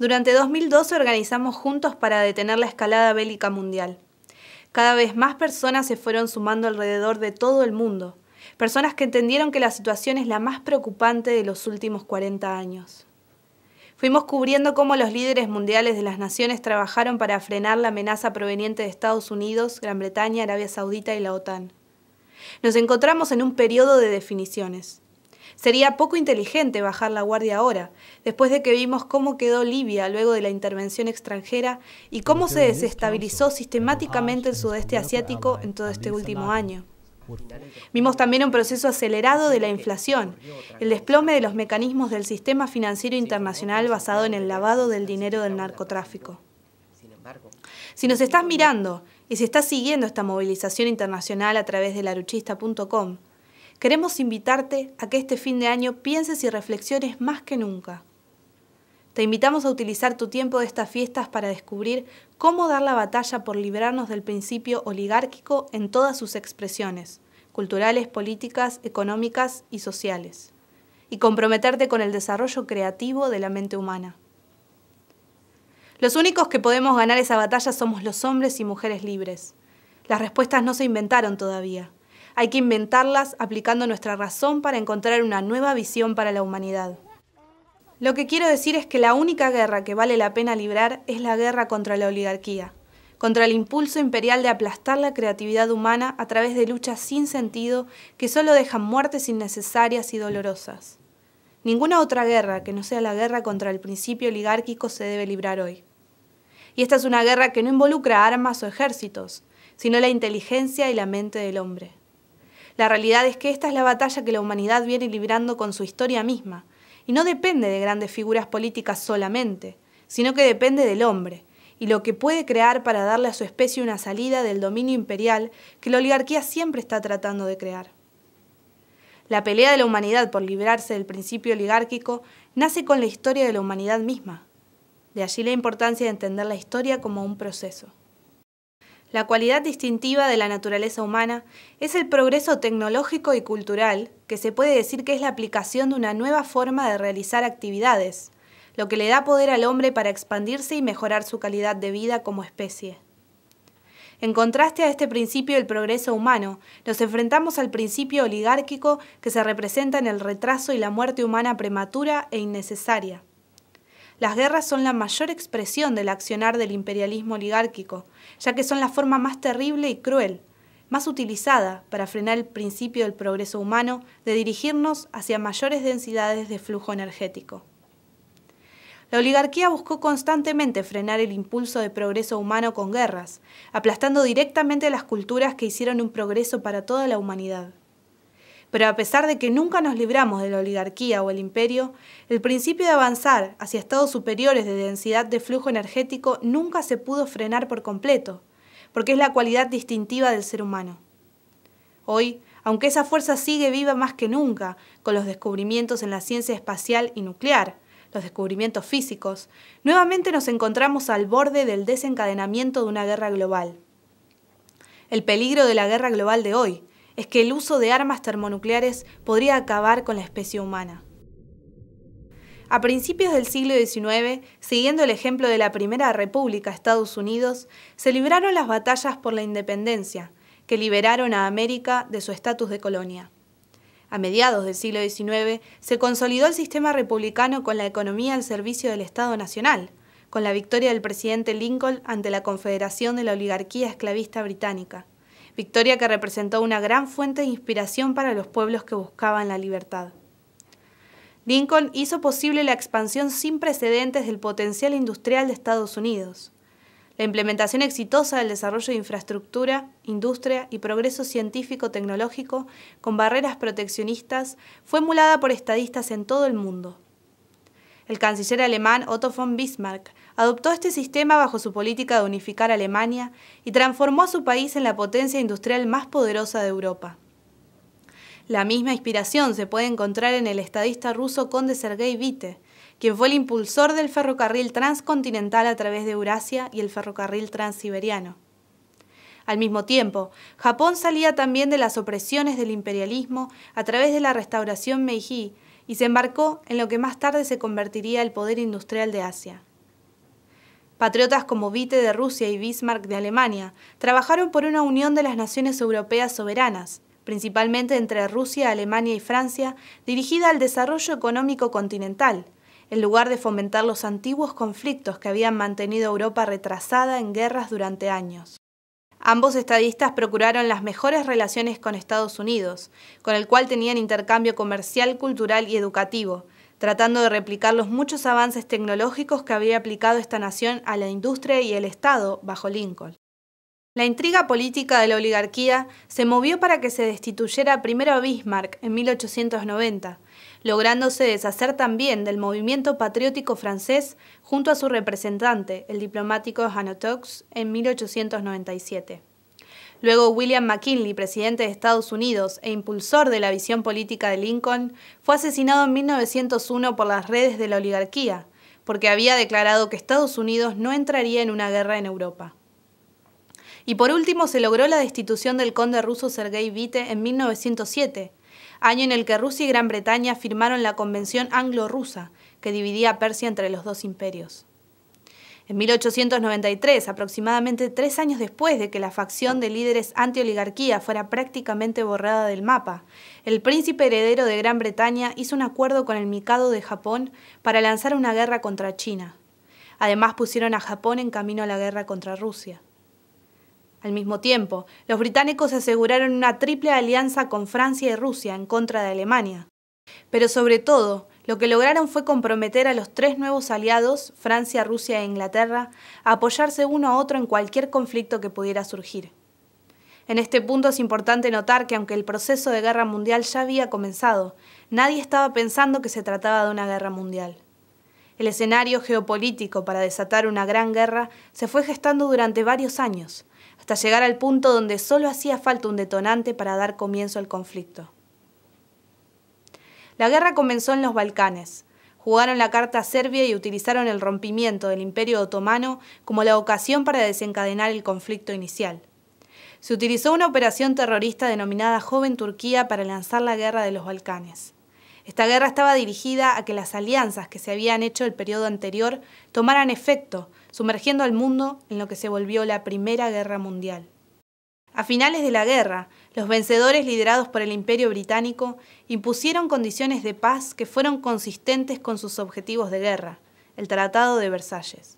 Durante 2012 organizamos Juntos para detener la escalada bélica mundial. Cada vez más personas se fueron sumando alrededor de todo el mundo, personas que entendieron que la situación es la más preocupante de los últimos 40 años. Fuimos cubriendo cómo los líderes mundiales de las naciones trabajaron para frenar la amenaza proveniente de Estados Unidos, Gran Bretaña, Arabia Saudita y la OTAN. Nos encontramos en un periodo de definiciones. Sería poco inteligente bajar la guardia ahora, después de que vimos cómo quedó Libia luego de la intervención extranjera y cómo se desestabilizó sistemáticamente el sudeste asiático en todo este último año. Vimos también un proceso acelerado de la inflación, el desplome de los mecanismos del sistema financiero internacional basado en el lavado del dinero del narcotráfico. Si nos estás mirando y si estás siguiendo esta movilización internacional a través de laluchista.com, queremos invitarte a que este fin de año pienses y reflexiones más que nunca. Te invitamos a utilizar tu tiempo de estas fiestas para descubrir cómo dar la batalla por librarnos del principio oligárquico en todas sus expresiones, culturales, políticas, económicas y sociales, y comprometerte con el desarrollo creativo de la mente humana. Los únicos que podemos ganar esa batalla somos los hombres y mujeres libres. Las respuestas no se inventaron todavía. Hay que inventarlas aplicando nuestra razón para encontrar una nueva visión para la humanidad. Lo que quiero decir es que la única guerra que vale la pena librar es la guerra contra la oligarquía, contra el impulso imperial de aplastar la creatividad humana a través de luchas sin sentido que solo dejan muertes innecesarias y dolorosas. Ninguna otra guerra que no sea la guerra contra el principio oligárquico se debe librar hoy. Y esta es una guerra que no involucra armas o ejércitos, sino la inteligencia y la mente del hombre. La realidad es que esta es la batalla que la humanidad viene librando con su historia misma, y no depende de grandes figuras políticas solamente, sino que depende del hombre, y lo que puede crear para darle a su especie una salida del dominio imperial que la oligarquía siempre está tratando de crear. La pelea de la humanidad por librarse del principio oligárquico nace con la historia de la humanidad misma. De allí la importancia de entender la historia como un proceso. La cualidad distintiva de la naturaleza humana es el progreso tecnológico y cultural, que se puede decir que es la aplicación de una nueva forma de realizar actividades, lo que le da poder al hombre para expandirse y mejorar su calidad de vida como especie. En contraste a este principio del progreso humano, nos enfrentamos al principio oligárquico que se representa en el retraso y la muerte humana prematura e innecesaria. Las guerras son la mayor expresión del accionar del imperialismo oligárquico, ya que son la forma más terrible y cruel, más utilizada para frenar el principio del progreso humano de dirigirnos hacia mayores densidades de flujo energético. La oligarquía buscó constantemente frenar el impulso de progreso humano con guerras, aplastando directamente a las culturas que hicieron un progreso para toda la humanidad. Pero a pesar de que nunca nos libramos de la oligarquía o el imperio, el principio de avanzar hacia estados superiores de densidad de flujo energético nunca se pudo frenar por completo, porque es la cualidad distintiva del ser humano. Hoy, aunque esa fuerza sigue viva más que nunca, con los descubrimientos en la ciencia espacial y nuclear, los descubrimientos físicos, nuevamente nos encontramos al borde del desencadenamiento de una guerra global. El peligro de la guerra global de hoy es que el uso de armas termonucleares podría acabar con la especie humana. A principios del siglo XIX, siguiendo el ejemplo de la Primera República Estados Unidos, se libraron las batallas por la independencia, que liberaron a América de su estatus de colonia. A mediados del siglo XIX, se consolidó el sistema republicano con la economía al servicio del Estado Nacional, con la victoria del presidente Lincoln ante la Confederación de la Oligarquía Esclavista Británica, victoria que representó una gran fuente de inspiración para los pueblos que buscaban la libertad. Lincoln hizo posible la expansión sin precedentes del potencial industrial de Estados Unidos. La implementación exitosa del desarrollo de infraestructura, industria y progreso científico-tecnológico con barreras proteccionistas fue emulada por estadistas en todo el mundo. El canciller alemán Otto von Bismarck adoptó este sistema bajo su política de unificar Alemania y transformó a su país en la potencia industrial más poderosa de Europa. La misma inspiración se puede encontrar en el estadista ruso conde Sergei Witte, quien fue el impulsor del ferrocarril transcontinental a través de Eurasia y el ferrocarril transiberiano. Al mismo tiempo, Japón salía también de las opresiones del imperialismo a través de la restauración Meiji y se embarcó en lo que más tarde se convertiría el poder industrial de Asia. Patriotas como Witte de Rusia y Bismarck de Alemania trabajaron por una unión de las naciones europeas soberanas, principalmente entre Rusia, Alemania y Francia, dirigida al desarrollo económico continental, en lugar de fomentar los antiguos conflictos que habían mantenido a Europa retrasada en guerras durante años. Ambos estadistas procuraron las mejores relaciones con Estados Unidos, con el cual tenían intercambio comercial, cultural y educativo, tratando de replicar los muchos avances tecnológicos que había aplicado esta nación a la industria y el Estado bajo Lincoln. La intriga política de la oligarquía se movió para que se destituyera primero a Bismarck en 1890, lográndose deshacer también del movimiento patriótico francés junto a su representante, el diplomático Hanotaux, en 1897. Luego William McKinley, presidente de Estados Unidos e impulsor de la visión política de Lincoln, fue asesinado en 1901 por las redes de la oligarquía, porque había declarado que Estados Unidos no entraría en una guerra en Europa. Y por último se logró la destitución del conde ruso Sergei Witte en 1907, año en el que Rusia y Gran Bretaña firmaron la Convención Anglo-Rusa, que dividía a Persia entre los dos imperios. En 1893, aproximadamente 3 años después de que la facción de líderes anti-oligarquía fuera prácticamente borrada del mapa, el príncipe heredero de Gran Bretaña hizo un acuerdo con el Mikado de Japón para lanzar una guerra contra China. Además pusieron a Japón en camino a la guerra contra Rusia. Al mismo tiempo, los británicos aseguraron una triple alianza con Francia y Rusia en contra de Alemania. Pero sobre todo, lo que lograron fue comprometer a los 3 nuevos aliados, Francia, Rusia e Inglaterra, a apoyarse uno a otro en cualquier conflicto que pudiera surgir. En este punto es importante notar que aunque el proceso de guerra mundial ya había comenzado, nadie estaba pensando que se trataba de una guerra mundial. El escenario geopolítico para desatar una gran guerra se fue gestando durante varios años, hasta llegar al punto donde solo hacía falta un detonante para dar comienzo al conflicto. La guerra comenzó en los Balcanes. Jugaron la carta a Serbia y utilizaron el rompimiento del Imperio Otomano como la ocasión para desencadenar el conflicto inicial. Se utilizó una operación terrorista denominada Joven Turquía para lanzar la guerra de los Balcanes. Esta guerra estaba dirigida a que las alianzas que se habían hecho el periodo anterior tomaran efecto, sumergiendo al mundo en lo que se volvió la Primera Guerra Mundial. A finales de la guerra, los vencedores liderados por el Imperio Británico impusieron condiciones de paz que fueron consistentes con sus objetivos de guerra, el Tratado de Versalles.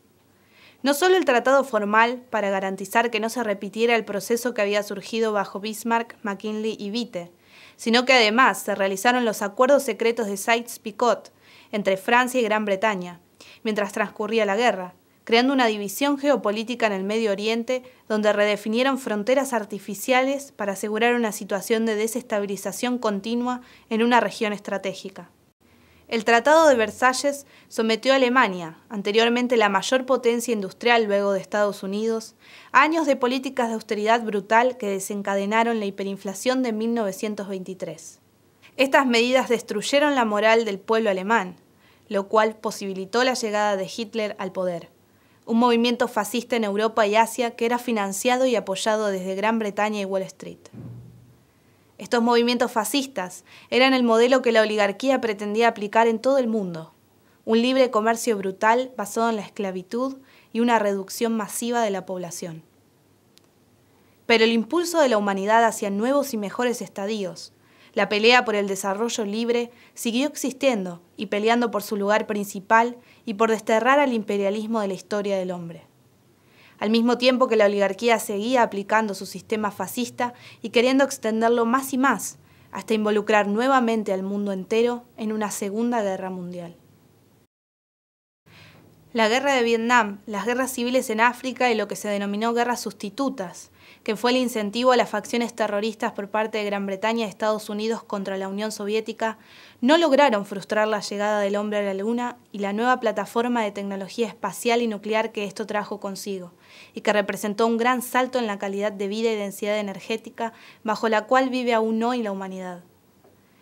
No solo el tratado formal para garantizar que no se repitiera el proceso que había surgido bajo Bismarck, McKinley y Witte, sino que además se realizaron los acuerdos secretos de Sykes-Picot entre Francia y Gran Bretaña, mientras transcurría la guerra, creando una división geopolítica en el Medio Oriente donde redefinieron fronteras artificiales para asegurar una situación de desestabilización continua en una región estratégica. El Tratado de Versalles sometió a Alemania, anteriormente la mayor potencia industrial luego de Estados Unidos, a años de políticas de austeridad brutal que desencadenaron la hiperinflación de 1923. Estas medidas destruyeron la moral del pueblo alemán, lo cual posibilitó la llegada de Hitler al poder, un movimiento fascista en Europa y Asia que era financiado y apoyado desde Gran Bretaña y Wall Street. Estos movimientos fascistas eran el modelo que la oligarquía pretendía aplicar en todo el mundo, un libre comercio brutal basado en la esclavitud y una reducción masiva de la población. Pero el impulso de la humanidad hacia nuevos y mejores estadios, la pelea por el desarrollo libre, siguió existiendo y peleando por su lugar principal y por desterrar al imperialismo de la historia del hombre. Al mismo tiempo que la oligarquía seguía aplicando su sistema fascista y queriendo extenderlo más y más, hasta involucrar nuevamente al mundo entero en una Segunda Guerra Mundial. La Guerra de Vietnam, las guerras civiles en África y lo que se denominó guerras sustitutas, que fue el incentivo a las facciones terroristas por parte de Gran Bretaña y Estados Unidos contra la Unión Soviética, no lograron frustrar la llegada del hombre a la Luna y la nueva plataforma de tecnología espacial y nuclear que esto trajo consigo, y que representó un gran salto en la calidad de vida y densidad energética bajo la cual vive aún hoy la humanidad.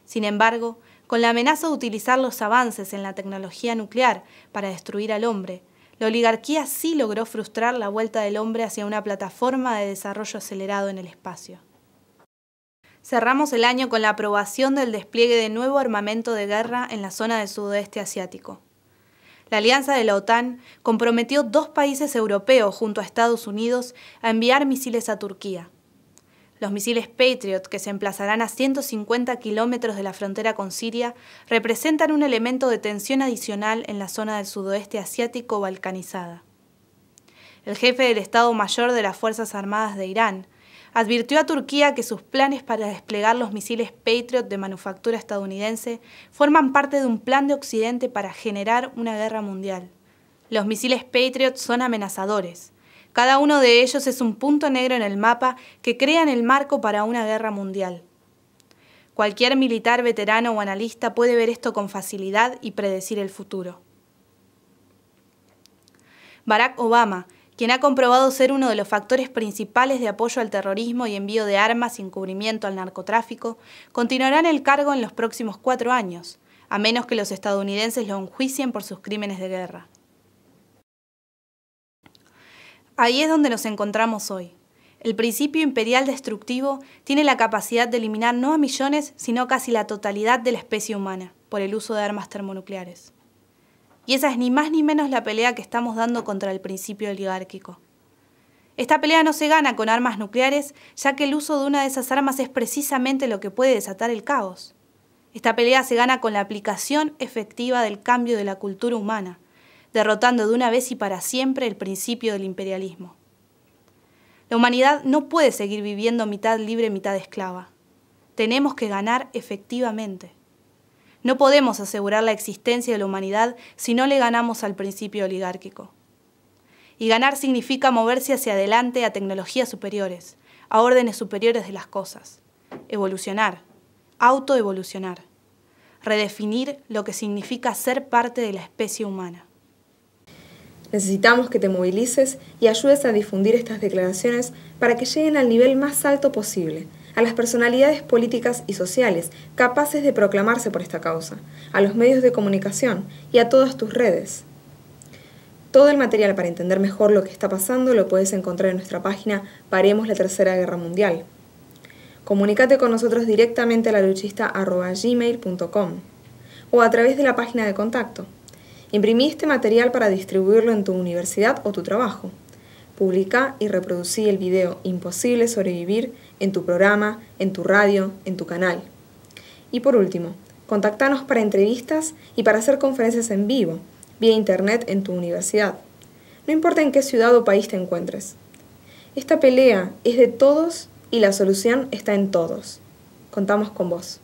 Sin embargo, con la amenaza de utilizar los avances en la tecnología nuclear para destruir al hombre, la oligarquía sí logró frustrar la vuelta del hombre hacia una plataforma de desarrollo acelerado en el espacio. Cerramos el año con la aprobación del despliegue de nuevo armamento de guerra en la zona del sudoeste asiático. La alianza de la OTAN comprometió 2 países europeos junto a Estados Unidos a enviar misiles a Turquía. Los misiles Patriot, que se emplazarán a 150 kilómetros de la frontera con Siria, representan un elemento de tensión adicional en la zona del sudoeste asiático balcanizada. El jefe del Estado Mayor de las Fuerzas Armadas de Irán advirtió a Turquía que sus planes para desplegar los misiles Patriot de manufactura estadounidense forman parte de un plan de Occidente para generar una guerra mundial. Los misiles Patriot son amenazadores. Cada uno de ellos es un punto negro en el mapa que crean el marco para una guerra mundial. Cualquier militar veterano o analista puede ver esto con facilidad y predecir el futuro. Barack Obama, quien ha comprobado ser uno de los factores principales de apoyo al terrorismo y envío de armas y encubrimiento al narcotráfico, continuará en el cargo en los próximos 4 años, a menos que los estadounidenses lo enjuicien por sus crímenes de guerra. Ahí es donde nos encontramos hoy. El principio imperial destructivo tiene la capacidad de eliminar no a millones, sino casi la totalidad de la especie humana, por el uso de armas termonucleares. Y esa es ni más ni menos la pelea que estamos dando contra el principio oligárquico. Esta pelea no se gana con armas nucleares, ya que el uso de una de esas armas es precisamente lo que puede desatar el caos. Esta pelea se gana con la aplicación efectiva del cambio de la cultura humana, derrotando de una vez y para siempre el principio del imperialismo. La humanidad no puede seguir viviendo mitad libre, mitad esclava. Tenemos que ganar efectivamente. No podemos asegurar la existencia de la humanidad si no le ganamos al principio oligárquico. Y ganar significa moverse hacia adelante a tecnologías superiores, a órdenes superiores de las cosas. Evolucionar, autoevolucionar. Redefinir lo que significa ser parte de la especie humana. Necesitamos que te movilices y ayudes a difundir estas declaraciones para que lleguen al nivel más alto posible, a las personalidades políticas y sociales capaces de proclamarse por esta causa, a los medios de comunicación y a todas tus redes. Todo el material para entender mejor lo que está pasando lo puedes encontrar en nuestra página Paremos la Tercera Guerra Mundial. Comunícate con nosotros directamente a laluchista@gmail.com o a través de la página de contacto. Imprimí este material para distribuirlo en tu universidad o tu trabajo. Publica y reproducí el video Imposible sobrevivir en tu programa, en tu radio, en tu canal. Y por último, contactanos para entrevistas y para hacer conferencias en vivo, vía internet en tu universidad. No importa en qué ciudad o país te encuentres. Esta pelea es de todos y la solución está en todos. Contamos con vos.